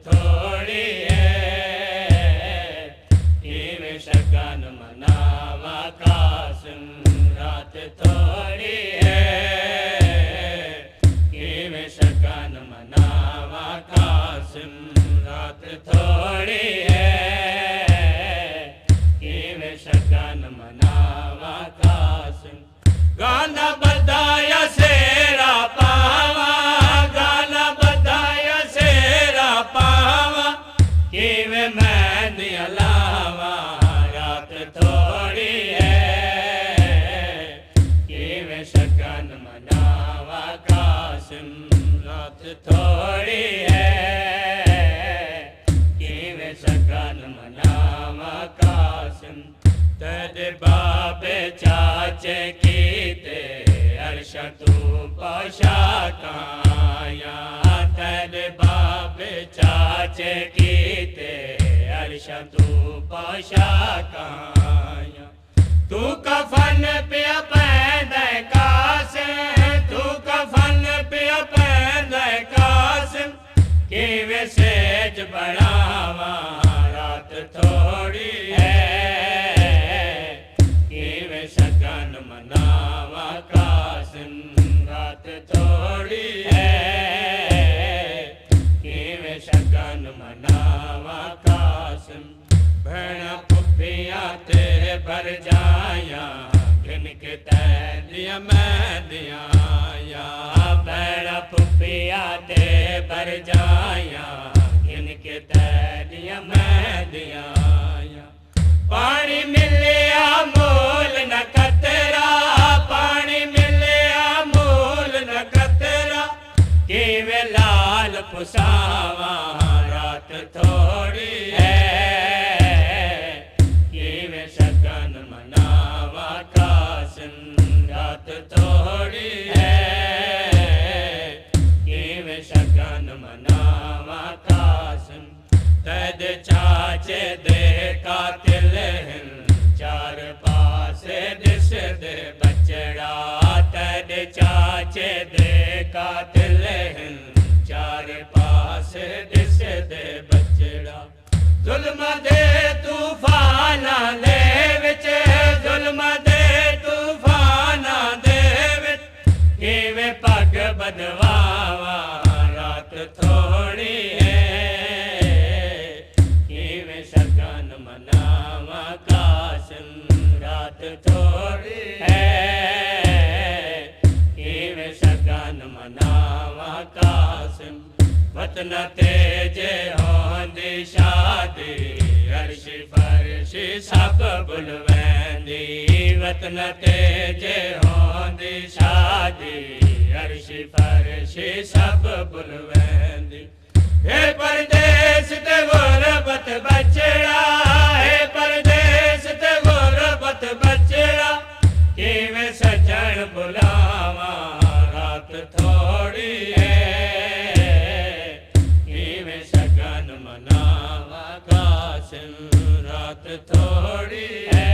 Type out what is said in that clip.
थोड़ी है, इवें शगन मनावा कासिम रात थोड़ी है, इवें शगन मनावा कासिम रात थोड़ी है, इवें शगन मनावा कासिम। गाना बधाया सेरा पावा, गाना बधाया सेरा पावा, किवें मेहंदी लावा रात थोड़ी है, किवें शगन मनावा कासिम रात थोड़ी है, किवें शगन मनावा कासिम। तेरे बाबे चाचे कीते अर्श तू पोशाकाया, तेरे बाबे चाचे कीते अर्श तू पोशाकाया। तू कफन पिया पैंदे कासिम, तू कफन पिया पैंदे कासिम, किवें सेज बढ़ावा रात थोड़ी है, किवें शगन मनावा कासिम रात थोड़ी है, किवें शगन मनावा कासिम। भेण पुफिया ते भर जाया, गिनके तैदिया मैं दिया, भेण पुफिया ते भर जाया, गिनके तैदिया मैं दिया। पानी मिलिया मोल न कतरा, पानी मिलिया मोल न कतरा, किवें लाल पुसावा रात थोड़ी है, किवें शगन मनावा कासिम रात थोड़ी है, किवें शगन मनावा कासिम। तद चाचे दे कातिल हिन, चार पासे दिस दे बचड़ा, तद चाचे दे कातिल हिन, चार पासे दिस दे बचड़ा। जुल्म दे तूफाना दे विच, जुल्म दे तूफाना दे विच, किवें पग बदवावा रात थोड़ी है, किवें शगन मनावा कासिम रात थोड़ी है, किवें शगन मनावा कासिम। वतन तेजे होंदी शादी, अर्श फर्श सब बुलवेंदी, वतन तेजे होंदी शादी, अर्श फर्श सब बुलवेंदी। हे परदेस ते गुरबत बचड़ा, हे परदेस ते गुरबत बचड़ा, किवें सजन बुलावा रात थोड़ी है, किवें शगन मनावा कासिम रात थोड़ी है,